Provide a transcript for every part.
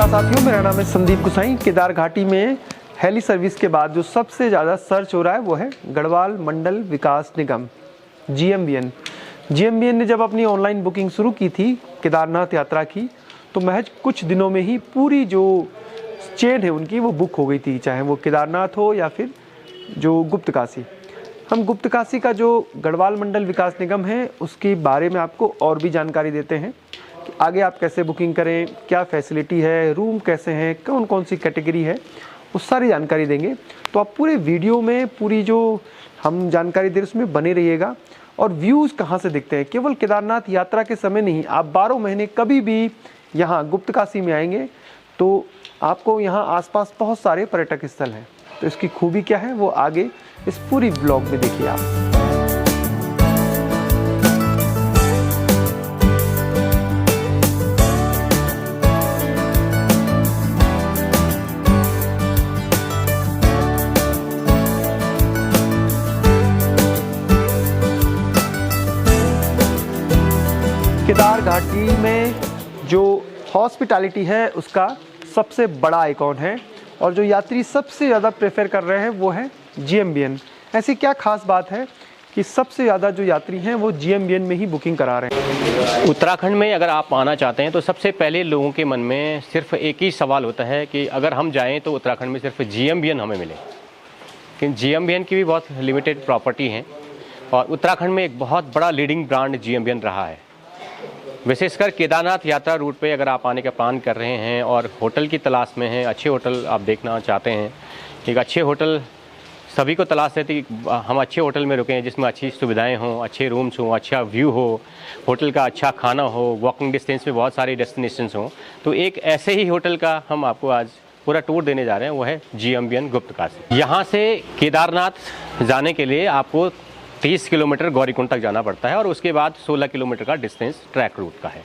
नमस्कार साथियों, मेरा नाम है संदीप गुसाई। केदार घाटी में हेली सर्विस के बाद जो सबसे ज़्यादा सर्च हो रहा है वो है गढ़वाल मंडल विकास निगम GMVN। GMVN ने जब अपनी ऑनलाइन बुकिंग शुरू की थी केदारनाथ यात्रा की, तो महज कुछ दिनों में ही पूरी जो चेन है उनकी वो बुक हो गई थी, चाहे वो केदारनाथ हो या फिर जो गुप्त काशी। हम गुप्त काशी का जो गढ़वाल मंडल विकास निगम है उसके बारे में आपको और भी जानकारी देते हैं कि आगे आप कैसे बुकिंग करें, क्या फैसिलिटी है, रूम कैसे हैं, कौन कौन सी कैटेगरी है, वो सारी जानकारी देंगे। तो आप पूरे वीडियो में पूरी जो हम जानकारी दे रहे उसमें बने रहिएगा। और व्यूज़ कहाँ से दिखते हैं, केवल केदारनाथ यात्रा के समय नहीं, आप 12 महीने कभी भी यहाँ गुप्त काशी में आएंगे तो आपको यहाँ आसपास बहुत सारे पर्यटक स्थल हैं। तो इसकी खूबी क्या है वो आगे इस पूरी ब्लॉग में देखिए आप। केदार घाटी में जो हॉस्पिटैलिटी है उसका सबसे बड़ा आइकॉन है और जो यात्री सबसे ज़्यादा प्रेफर कर रहे हैं वो है GMVN। ऐसी क्या खास बात है कि सबसे ज़्यादा जो यात्री हैं वो GMVN में ही बुकिंग करा रहे हैं। उत्तराखंड में अगर आप आना चाहते हैं तो सबसे पहले लोगों के मन में सिर्फ एक ही सवाल होता है कि अगर हम जाएं तो उत्तराखंड में सिर्फ GMVN हमें मिले, लेकिन GMVN की भी बहुत लिमिटेड प्रॉपर्टी हैं और उत्तराखंड में एक बहुत बड़ा लीडिंग ब्रांड GMVN रहा है। विशेषकर केदारनाथ यात्रा रूट पे अगर आप आने का प्लान कर रहे हैं और होटल की तलाश में हैं, अच्छे होटल आप देखना चाहते हैं, एक अच्छे होटल सभी को तलाश रहती, हम अच्छे होटल में रुकें जिसमें अच्छी सुविधाएं हों, अच्छे रूम्स हों, अच्छा व्यू हो, होटल का अच्छा खाना हो, वॉकिंग डिस्टेंस में बहुत सारे डेस्टिनेशंस हों, तो एक ऐसे ही होटल का हम आपको आज पूरा टूर देने जा रहे हैं, वो है GMVN गुप्त काशी। यहाँ से केदारनाथ जाने के लिए आपको 30 किलोमीटर गौरीकुंड तक जाना पड़ता है और उसके बाद 16 किलोमीटर का डिस्टेंस ट्रैक रूट का है।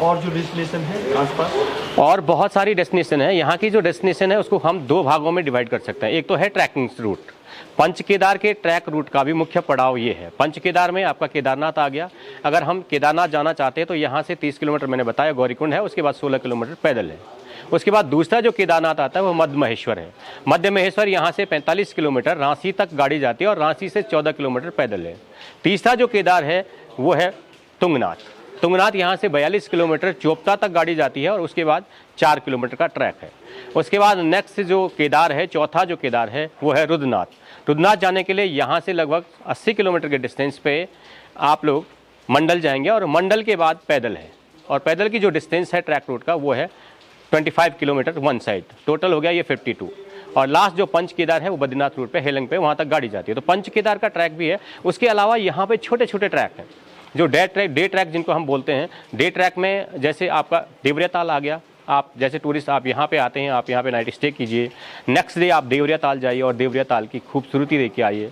और जो डेस्टिनेशन है आसपास और बहुत सारी डेस्टिनेशन है। यहाँ की जो डेस्टिनेशन है उसको हम 2 भागों में डिवाइड कर सकते हैं। एक तो है ट्रैकिंग रूट। पंच केदार के ट्रैक रूट का भी मुख्य पड़ाव ये है। पंच केदार में आपका केदारनाथ आ गया। अगर हम केदारनाथ जाना चाहते हैं तो यहाँ से 30 किलोमीटर मैंने बताया गौरीकुंड है, उसके बाद 16 किलोमीटर पैदल है। उसके बाद दूसरा जो केदारनाथ आता है वो मध्य महेश्वर है। मध्य महेश्वर यहाँ से 45 किलोमीटर रांची तक गाड़ी जाती है और रांची से 14 किलोमीटर पैदल है। तीसरा जो केदार है वो है तुंगनाथ। तुंगनाथ यहाँ से 42 किलोमीटर चोपता तक गाड़ी जाती है और उसके बाद 4 किलोमीटर का ट्रैक है। उसके बाद नेक्स्ट जो केदार है, चौथा जो केदार है वो है रुद्रनाथ। रुद्रनाथ जाने के लिए यहाँ से लगभग 80 किलोमीटर के डिस्टेंस पे आप लोग मंडल जाएंगे और मंडल के बाद पैदल है। और पैदल की जो डिस्टेंस है ट्रैक रूट का वो है 25 किलोमीटर वन साइड, टोटल हो गया ये 52। और लास्ट जो पंच केदार है वो बद्रीनाथ रूट पे हेलंग पे वहाँ तक गाड़ी जाती है। तो पंच केदार का ट्रैक भी है। उसके अलावा यहाँ पे छोटे छोटे ट्रैक हैं जो डे ट्रैक जिनको हम बोलते हैं। डे ट्रैक में जैसे आपका देवरिया ताल आ गया, आप जैसे टूरिस्ट आप यहाँ पे आते हैं, आप यहाँ पे नाइट स्टे कीजिए, नेक्स्ट डे आप देवरिया ताल जाइए और देवरिया ताल की खूबसूरती देख के आइए,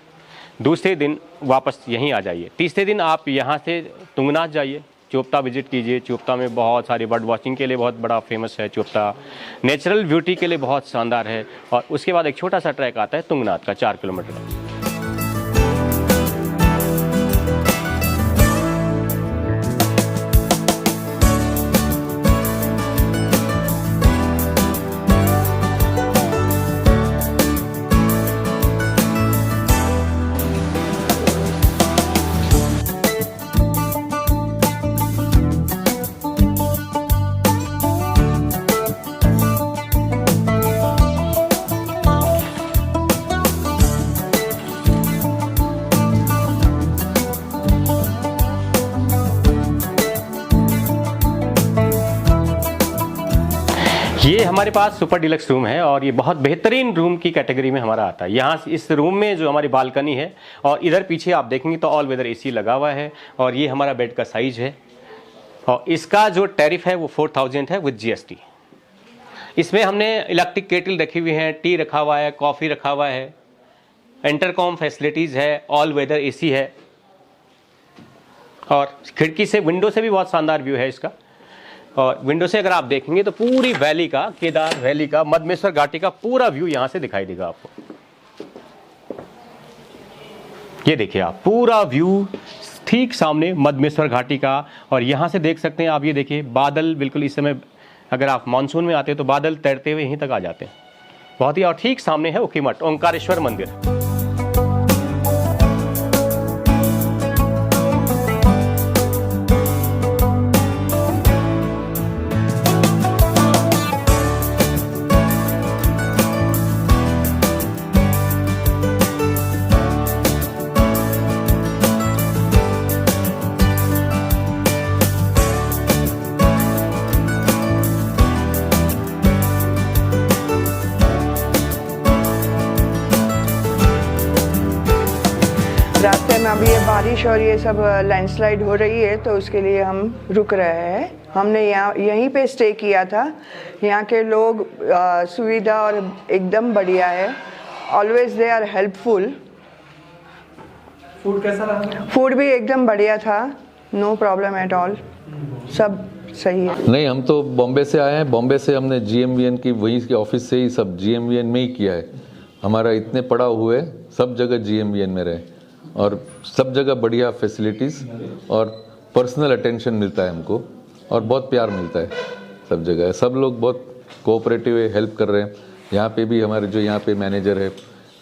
दूसरे दिन वापस यहीं आ जाइए, तीसरे दिन आप यहाँ से तुंगनाथ जाइए, चोपता विजिट कीजिए। चोपता में बहुत सारी बर्ड वॉचिंग के लिए बहुत बड़ा फेमस है चोपता, नेचुरल ब्यूटी के लिए बहुत शानदार है। और उसके बाद एक छोटा सा ट्रैक आता है तुंगनाथ का 4 किलोमीटर का। ये हमारे पास सुपर डिलक्स रूम है और ये बहुत बेहतरीन रूम की कैटेगरी में हमारा आता है। यहाँ इस रूम में जो हमारी बालकनी है और इधर पीछे आप देखेंगे तो ऑल वेदर AC लगा हुआ है और ये हमारा बेड का साइज है और इसका जो टैरिफ है वो 4000 है विद GST। इसमें हमने इलेक्ट्रिक केटल रखी हुई है, टी रखा हुआ है, कॉफ़ी रखा हुआ है, इंटरकॉम फैसिलिटीज़ है, ऑल वेदर AC है और खिड़की से विंडो से भी बहुत शानदार व्यू है इसका। और विंडो से अगर आप देखेंगे तो पूरी वैली का, केदार वैली का, मधमेश्वर घाटी का पूरा व्यू यहां से दिखाई देगा आपको। ये देखिए आप पूरा व्यू ठीक सामने मधमेश्वर घाटी का और यहां से देख सकते हैं आप। ये देखिए बादल बिल्कुल इस समय अगर आप मानसून में आते हैं तो बादल तैरते हुए यहीं तक आ जाते हैं बहुत ही। और ठीक सामने है उखीमठ ओंकारेश्वर मंदिर। रास्ते में अभी ये बारिश और ये सब लैंडस्लाइड हो रही है तो उसके लिए हम रुक रहे हैं। हमने यहीं पे स्टे किया था। यहाँ के लोग सुविधा और एकदम बढ़िया है। Always they are helpful. Food कैसा रहा? फूड भी एकदम बढ़िया था, नो प्रॉब्लम एट ऑल, सब सही है। नहीं, हम तो बॉम्बे से आए हैं। बॉम्बे से हमने GMVN की वहीं के ऑफिस से ही सब GMVN में ही किया है। हमारा इतने पड़ा हुए सब जगह GMVN में रहे और सब जगह बढ़िया फैसिलिटीज़ और पर्सनल अटेंशन मिलता है हमको और बहुत प्यार मिलता है सब जगह। सब लोग बहुत कोऑपरेटिव है, हेल्प कर रहे हैं। यहाँ पे भी हमारे जो यहाँ पे मैनेजर है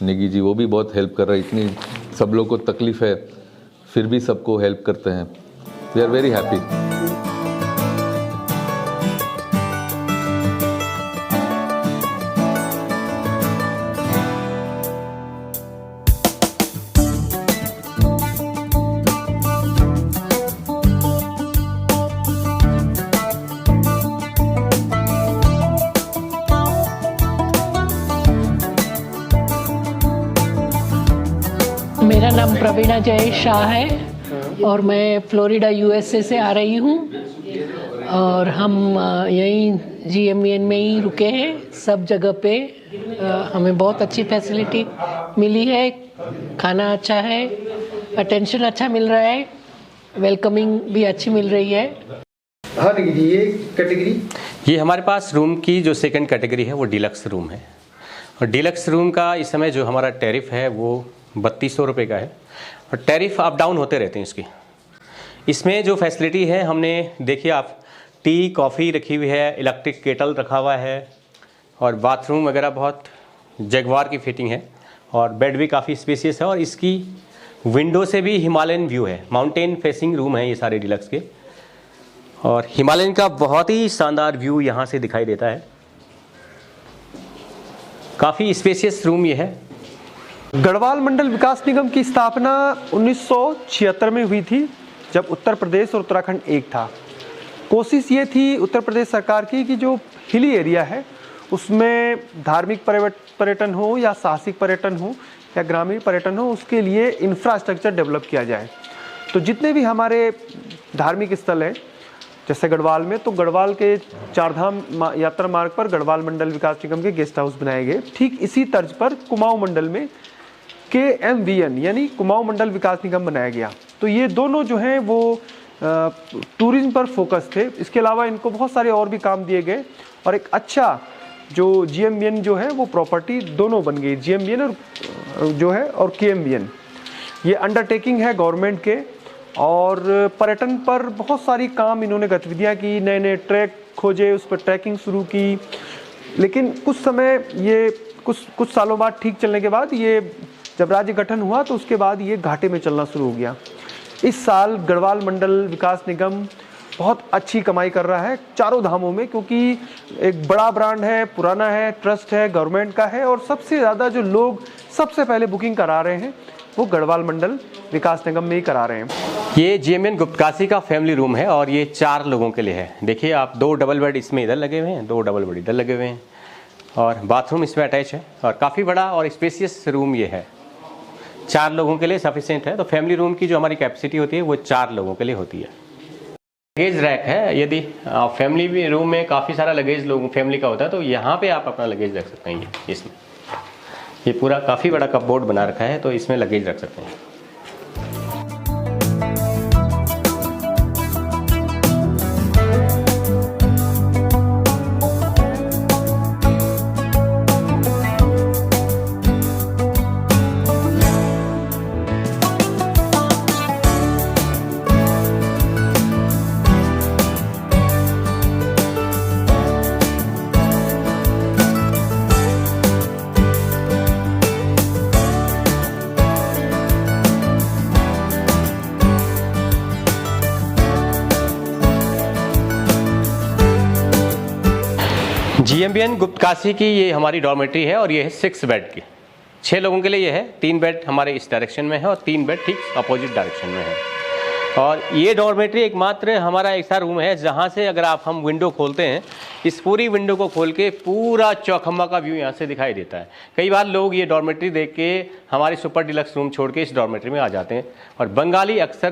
निगी जी, वो भी बहुत हेल्प कर रहे हैं। इतनी सब लोग को तकलीफ़ है फिर भी सबको हेल्प करते हैं। We are very happy. मेरा नाम प्रवीणा जय शाह है और मैं फ्लोरिडा USA से आ रही हूँ और हम यहीं GMVN में ही रुके हैं। सब जगह पे हमें बहुत अच्छी फैसिलिटी मिली है, खाना अच्छा है, अटेंशन अच्छा मिल रहा है, वेलकमिंग भी अच्छी मिल रही है। हाँ निकी जी, ये कैटेगरी, ये हमारे पास रूम की जो सेकंड कैटेगरी है वो डीलक्स रूम है। और डीलक्स रूम का इस समय जो हमारा टैरिफ है वो 3200 रुपये का है और टैरिफ अप डाउन होते रहते हैं इसकी। इसमें जो फैसिलिटी है हमने देखिए आप, टी कॉफ़ी रखी हुई है, इलेक्ट्रिक केटल रखा हुआ है और बाथरूम वगैरह बहुत जगवार की फिटिंग है और बेड भी काफ़ी स्पेसियस है और इसकी विंडो से भी हिमालयन व्यू है। माउंटेन फेसिंग रूम है ये सारे डीलक्स के और हिमालयन का बहुत ही शानदार व्यू यहाँ से दिखाई देता है। काफ़ी स्पेसियस रूम ये है। गढ़वाल मंडल विकास निगम की स्थापना 1976 में हुई थी, जब उत्तर प्रदेश और उत्तराखंड एक था। कोशिश ये थी उत्तर प्रदेश सरकार की कि जो हिली एरिया है उसमें धार्मिक पर्यटन हो या साहसिक पर्यटन हो या ग्रामीण पर्यटन हो, उसके लिए इंफ्रास्ट्रक्चर डेवलप किया जाए। तो जितने भी हमारे धार्मिक स्थल हैं जैसे गढ़वाल में, तो गढ़वाल के चारधाम यात्रा मार्ग पर गढ़वाल मंडल विकास निगम के गेस्ट हाउस बनाए गए। ठीक इसी तर्ज पर कुमाऊं मंडल में KMVN यानी कुमाऊं मंडल विकास निगम बनाया गया। तो ये दोनों जो हैं वो टूरिज्म पर फोकस थे। इसके अलावा इनको बहुत सारे और भी काम दिए गए और एक अच्छा जो GMVN जो है वो प्रॉपर्टी दोनों बन गई, GMVN और जो है और KMVN। ये अंडरटेकिंग है गवर्नमेंट के और पर्यटन पर बहुत सारी काम इन्होंने गतिविधियाँ की, नए नए ट्रैक खोजे, उस पर ट्रैकिंग शुरू की। लेकिन कुछ समय ये कुछ सालों बाद ठीक चलने के बाद ये जब राज्य गठन हुआ तो उसके बाद ये घाटे में चलना शुरू हो गया। इस साल गढ़वाल मंडल विकास निगम बहुत अच्छी कमाई कर रहा है चारों धामों में, क्योंकि एक बड़ा ब्रांड है, पुराना है, ट्रस्ट है, गवर्नमेंट का है और सबसे ज़्यादा जो लोग सबसे पहले बुकिंग करा रहे हैं वो गढ़वाल मंडल विकास निगम में ही करा रहे हैं। ये GMVN गुप्तकाशी का फैमिली रूम है और ये 4 लोगों के लिए है। देखिए आप, 2 डबल बेड इसमें इधर लगे हुए हैं, 2 डबल बेड इधर लगे हुए हैं और बाथरूम इसमें अटैच है और काफ़ी बड़ा और स्पेसियस रूम ये है। 4 लोगों के लिए सफिशिएंट है। तो फैमिली रूम की जो हमारी कैपेसिटी होती है वो 4 लोगों के लिए होती है। लगेज रैक है, यदि फैमिली रूम में काफ़ी सारा लगेज लोगों फैमिली का होता है तो यहाँ पे आप अपना लगेज रख सकते हैं। इसमें ये पूरा काफ़ी बड़ा कपबोर्ड बना रखा है तो इसमें लगेज रख सकते हैं। GMBN गुप्तकाशी की ये हमारी डॉर्मेट्री है और ये है 6 बेड की। 6 लोगों के लिए ये है। 3 बेड हमारे इस डायरेक्शन में है और 3 बेड ठीक अपोजिट डायरेक्शन में है। और ये डॉर्मेट्री एकमात्र हमारा ऐसा रूम है जहाँ से अगर हम विंडो खोलते हैं, इस पूरी विंडो को खोल के पूरा चौखंबा का व्यू यहाँ से दिखाई देता है। कई बार लोग ये डॉर्मेट्री देख के हमारे सुपर डिलक्स रूम छोड़ के इस डॉर्मेट्री में आ जाते हैं। और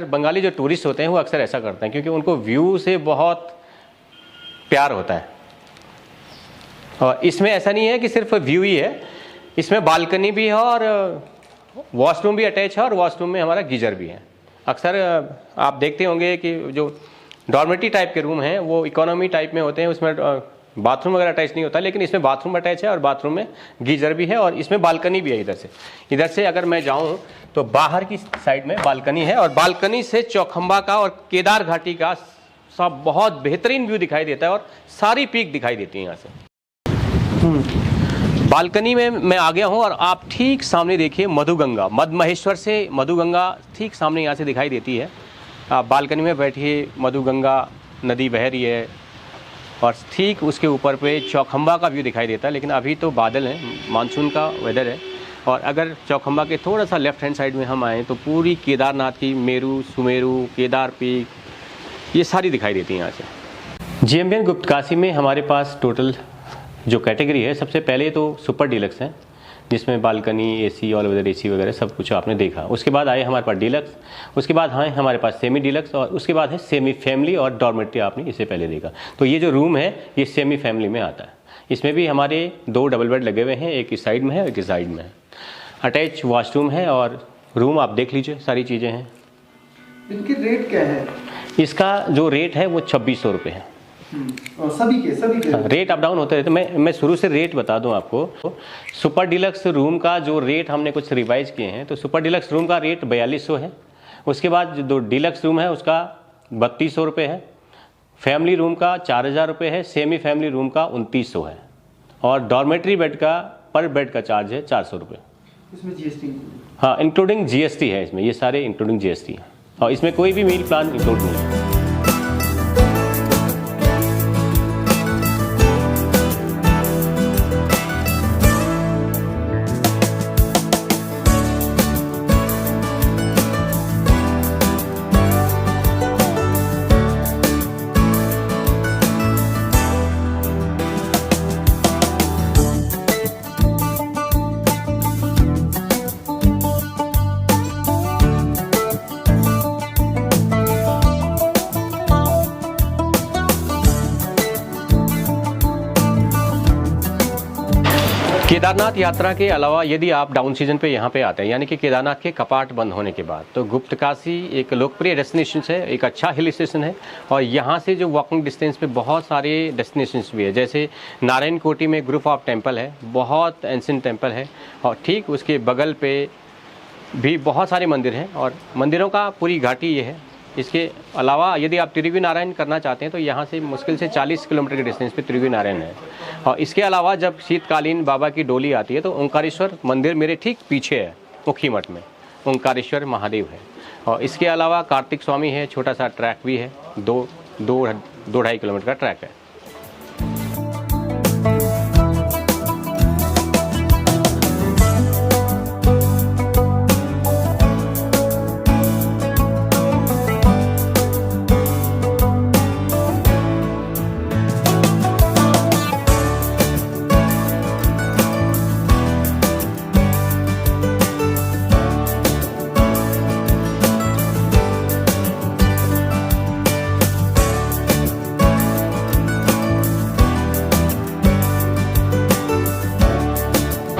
बंगाली जो टूरिस्ट होते हैं वो अक्सर ऐसा करते हैं, क्योंकि उनको व्यू से बहुत प्यार होता है। और इसमें ऐसा नहीं है कि सिर्फ व्यू ही है, इसमें बालकनी भी है और वॉशरूम भी अटैच है और वॉशरूम में हमारा गीजर भी है। अक्सर आप देखते होंगे कि जो डॉर्मेट्री टाइप के रूम हैं वो इकोनॉमी टाइप में होते हैं, उसमें बाथरूम वगैरह अटैच नहीं होता, लेकिन इसमें बाथरूम अटैच है और बाथरूम में गीजर भी है और इसमें बालकनी भी है। इधर से अगर मैं जाऊं तो बाहर की साइड में बालकनी है और बालकनी से चौखंबा का और केदार घाटी का सब बहुत बेहतरीन व्यू दिखाई देता है और सारी पीक दिखाई देती है यहाँ से। बालकनी में मैं आ गया हूँ और आप ठीक सामने देखिए मधुगंगा, मध्य महेश्वर से मधुगंगा ठीक सामने यहाँ से दिखाई देती है। आप बालकनी में बैठिए, मधुगंगा नदी बह रही है और ठीक उसके ऊपर पे चौखंबा का व्यू दिखाई देता है। लेकिन अभी तो बादल हैं, मानसून का वेदर है। और अगर चौखंबा के थोड़ा सा लेफ्ट हैंड साइड में हम आएँ तो पूरी केदारनाथ की मेरू, सुमेरू, केदार पीक ये सारी दिखाई देती है यहाँ से। GMBN गुप्तकाशी में हमारे पास टोटल जो कैटेगरी है, सबसे पहले तो सुपर डिलक्स है जिसमें balcony, AC, all weather AC वगैरह सब कुछ आपने देखा। उसके बाद आए हमारे पास डिलक्स, उसके बाद आए हमारे पास सेमी डिलक्स और उसके बाद है सेमी फैमिली और डॉर्मेट्री आपने इससे पहले देखा। तो ये जो रूम है ये सेमी फैमिली में आता है। इसमें भी हमारे 2 डबल बेड लगे हुए हैं, एक इस साइड में है एक इस साइड में है। अटैच वॉशरूम है और रूम आप देख लीजिए, सारी चीज़ें हैं। इनकी रेट क्या है? इसका जो रेट है वो 2600 रुपये है। और सभी के रेट अप डाउन होते रहते। मैं शुरू से रेट बता दूं आपको। सुपर डिलक्स रूम का जो रेट हमने कुछ रिवाइज किए हैं, तो सुपर डिलक्स रूम का रेट 4200 है। उसके बाद जो डिलक्स रूम है उसका 3200 रुपये है। फैमिली रूम का 4000 रुपये है। सेमी फैमिली रूम का 2900 है। और डॉर्मेट्री बेड का पर बेड का चार्ज है 400 रुपये। इसमें GST? हाँ, इंक्लूडिंग GST है इसमें, ये सारे इंक्लूडिंग GST है और इसमें कोई भी मील प्लान इंक्लूड नहीं है। केदारनाथ यात्रा के अलावा यदि आप डाउन सीजन पे यहाँ पे आते हैं, यानी कि केदारनाथ के कपाट बंद होने के बाद, तो गुप्तकाशी एक लोकप्रिय डेस्टिनेशन है, एक अच्छा हिल स्टेशन है। और यहाँ से जो वॉकिंग डिस्टेंस पे बहुत सारे डेस्टिनेशंस भी है, जैसे नारायण कोटी में ग्रुप ऑफ टेम्पल है, बहुत एंशिएंट टेम्पल है। और ठीक उसके बगल पे भी बहुत सारे मंदिर हैं और मंदिरों का पूरी घाटी ये है। इसके अलावा यदि आप त्रिवी नारायण करना चाहते हैं तो यहाँ से मुश्किल से 40 किलोमीटर के डिस्टेंस पे त्रिवी नारायण है। और इसके अलावा जब शीतकालीन बाबा की डोली आती है तो ओंकारेश्वर मंदिर मेरे ठीक पीछे है, मुखीमठ में ओंकारेश्वर महादेव है। और इसके अलावा कार्तिक स्वामी है, छोटा सा ट्रैक भी है, 2-2.5 किलोमीटर का ट्रैक है।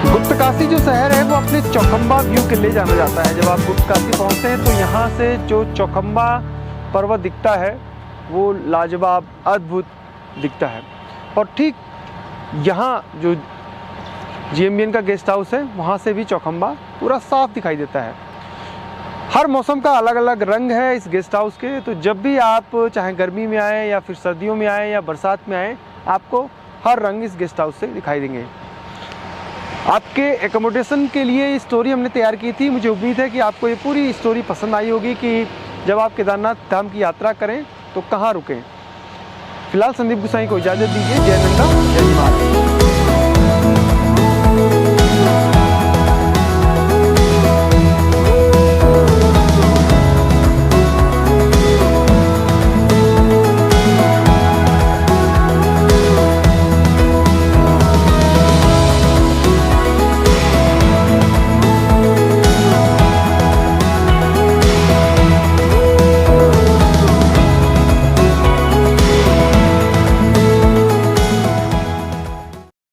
गुप्तकाशी जो शहर है वो अपने चौखंबा व्यू के लिए जाना जाता है। जब आप गुप्तकाशी पहुंचते हैं तो यहाँ से जो चौखंबा पर्वत दिखता है वो लाजवाब, अद्भुत दिखता है। और ठीक यहाँ जो GMBN का गेस्ट हाउस है वहाँ से भी चौखंबा पूरा साफ दिखाई देता है। हर मौसम का अलग अलग रंग है इस गेस्ट हाउस के। तो जब भी आप चाहे गर्मी में आएँ या फिर सर्दियों में आएँ या बरसात में आएँ, आपको हर रंग इस गेस्ट हाउस से दिखाई देंगे। आपके एकोमोडेशन के लिए ये स्टोरी हमने तैयार की थी। मुझे उम्मीद है कि आपको ये पूरी स्टोरी पसंद आई होगी कि जब आप केदारनाथ धाम की यात्रा करें तो कहाँ रुकें। फिलहाल संदीप गोसाई को इजाज़त दीजिए। जय नंदा, जय हिमालय।